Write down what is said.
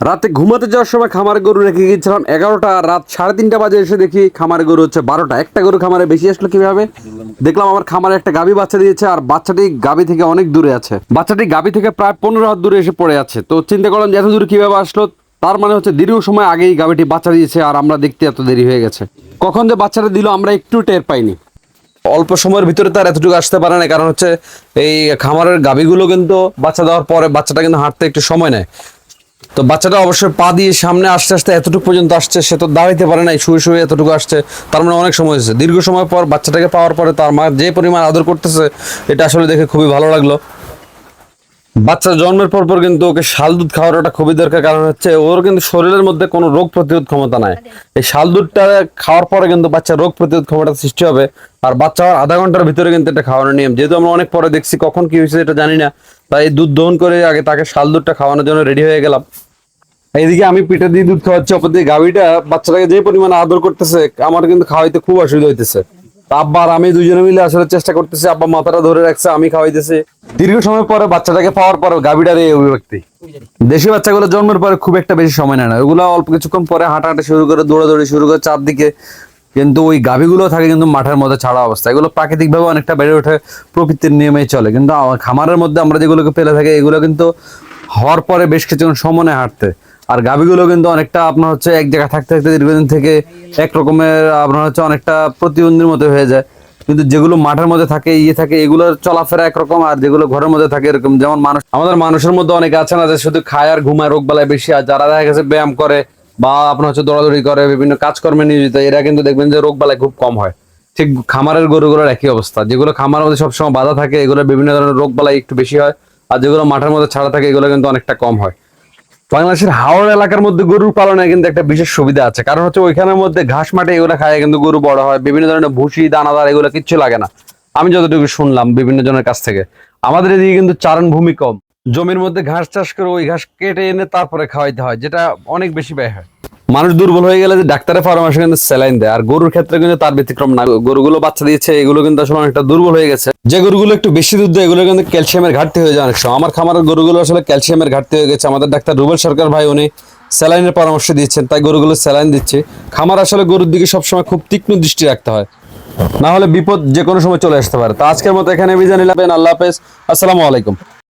রাতে ঘুমাতে যাওয়ার সময় খামারে গরু রেখে গিয়েছিলাম 11টা, রাত 3:30 বাজে এসে দেখি খামারে গরু হচ্ছে 12টা। একটা গরু খামারে বেশি আসলো কিভাবে? দেখলাম আমার খামারে একটা গাভী বাচ্চা দিয়েছে, আর বাচ্চাটি গাভী থেকে অনেক দূরে আছে। বাচ্চাটি গাভী থেকে প্রায় 15 হাত দূরে এসে পড়ে আছে। তো চিন্তা করলাম যে এত দূরে কিভাবে আসলো। তার মানে হচ্ছে দীর্ঘ সময় আগেই গাভীটি বাচ্চা দিয়েছে, আর আমরা দেখতে এত দেরি হয়ে গেছে। কখন যে বাচ্চাটা দিল আমরা একটু টের পাইনি। অল্প সময়ের ভিতরে তার এতটুকু আসতে পারে না, কারণ হচ্ছে এই খামারের গাভীগুলো কিন্তু বাচ্চা দেওয়ার পরে বাচ্চাটা কিন্তু হাঁটতে একটু সময় নেয়। তো বাচ্চাটা অবশ্যই পা দিয়ে সামনে আস্তে আস্তে এতটুকু পর্যন্ত আসছে, সে তো দাঁড়াইতে পারে নাই, শুয়ে শুয়ে এতটুকু আসছে। তার মানে অনেক সময় হয়েছে। দীর্ঘ সময় পর বাচ্চাটাকে পাওয়ার পরে তার মা যে পরিমাণ আদর করতেছে, এটা আসলে দেখে খুবই ভালো লাগলো। বাচ্চা জন্মের পর পর কিন্তু ওকে শাল দুধ খাওয়াটা খুবই দরকার, কারণ হচ্ছে ওর কিন্তু শরীরের মধ্যে কোনো রোগ প্রতিরোধ ক্ষমতা নাই। এই শাল দুধটা খাওয়ার পরে কিন্তু বাচ্চার রোগ প্রতিরোধ ক্ষমতা সৃষ্টি হবে। আর বাচ্চা হওয়ার আধা ঘন্টার ভিতরে কিন্তু এটা খাওয়ানোর নিয়ম, যেহেতু আমরা অনেক পরে দেখছি কখন কি হয়েছে এটা জানি না, তাই দুধ দহন করে আগে তাকে শাল দুধটা খাওয়ানোর জন্য রেডি হয়ে গেলাম। এইদিকে আমি পিঠে দিয়ে দুধ খাওয়াচ্ছি, অপরদিকে গাভীটা বাচ্চাটাকে যে পরিমাণে আদর করতেছে, আমার কিন্তু খাওয়াইতে খুব অসুবিধা হইতেছে। আব্বা আর আমি দুজনে মিলে আসলে চেষ্টা করতেছি, আব্বা মাথাটা ধরে রাখছে, আমি খাওয়াইতেছি। দীর্ঘ সময় পরে বাচ্চাটাকে পাওয়ার পর গাভীটার এই অভিব্যক্তি। দেশি বাচ্চাগুলো জন্মের পরে খুব একটা বেশি সময় নেয় না, ওগুলো অল্প কিছুক্ষণ পরে হাঁটাহাঁটি শুরু করে, দৌড়াদৌড়ি শুরু করে চারদিকে। কিন্তু ওই গাভীগুলো থাকে কিন্তু মাঠের মধ্যে ছাড়া অবস্থা। এগুলো প্রাকৃতিক ভাবে অনেকটা বেড়ে ওঠে, প্রকৃতির নিয়মেই চলে। কিন্তু খামারের মধ্যে আমরা যেগুলোকে পেলে থাকি, এগুলো কিন্তু হওয়ার পরে বেশ কিছুক্ষণ সময় নেয় হাঁটতে। আর গাভীগুলো কিন্তু অনেকটা আপনার হচ্ছে এক জায়গায় থাকতে থাকতে দীর্ঘদিন থেকে এক রকমের আপনার হচ্ছে অনেকটা প্রতিবন্ধীর মতো হয়ে যায়। কিন্তু যেগুলো মাঠের মধ্যে থাকে থাকে, এগুলোর চলাফেরা একরকম, আর যেগুলো ঘরের মধ্যে থাকে এরকম। যেমন আমাদের মানুষের মধ্যে অনেকে আছে না, যে শুধু খায় আর ঘুমায়, রোগ বালায় বেশি। আর যারা দেখা গেছে ব্যায়াম করে বা আপনার হচ্ছে দৌড়াদৌড়ি করে, বিভিন্ন কাজকর্মে নিয়োজিত, এরা কিন্তু দেখবেন যে রোগ বালায় খুব কম হয়। ঠিক খামারের গরুগুলোর একই অবস্থা। যেগুলো খামারের মধ্যে সবসময় বাধা থাকে, এগুলো বিভিন্ন ধরনের রোগ বালাই একটু বেশি হয়। আর যেগুলো মাঠের মধ্যে ছাড়া থাকে, এগুলো কিন্তু অনেকটা কম হয়। বাংলাদেশের হাওড় এলাকার মধ্যে গরুর পালনে কিন্তু একটা বিশেষ সুবিধা আছে, কারণ হচ্ছে ওইখানের মধ্যে ঘাস মাঠে এগুলো খায় কিন্তু গরু বড় হয়। বিভিন্ন ধরনের ভুসি দানাদার এগুলো কিচ্ছু লাগে না, আমি যতটুকু শুনলাম বিভিন্ন জনের কাছ থেকে। আমাদের এদিকে কিন্তু চারণ ভূমি কম, জমির মধ্যে ঘাস চাষ করে ওই ঘাস কেটে এনে তারপরে খাওয়াইতে হয়, যেটা অনেক বেশি ব্যয় হয়। মানুষ দুর্বল হয়ে গেলে যে ডাক্তারের পরামর্শ কিন্তু স্যালাইন দেয়, আর গরুর ক্ষেত্রে কিন্তু তার ব্যতিক্রম না। গরুগুলো বাচ্চা দিয়েছে, এগুলো কিন্তু আসলে অনেকটা দুর্বল হয়ে গেছে। যে গরুগুলো একটু বেশি দুধ দেয়, এগুলো কিন্তু ক্যালসিয়ামের ঘাটতি হয়ে যায় অনেক সময়। আমার খামারের গরুগুলো আসলে ক্যালসিয়ামের ঘাটতি হয়ে গেছে। আমাদের ডাক্তার রুবেল সরকার ভাই উনি স্যালাইনের পরামর্শ দিচ্ছেন, তাই গরুগুলো স্যালাইন দিচ্ছে। খামার আসলে গরুর দিকে সবসময় খুব তীক্ষ্ণ দৃষ্টি রাখতে হয়, না হলে বিপদ যে কোনো সময় চলে আসতে পারে। তো আজকের মতো এখানে বিদায় নিলাম। আল্লাহ হাফেজ, আসসালামু আলাইকুম।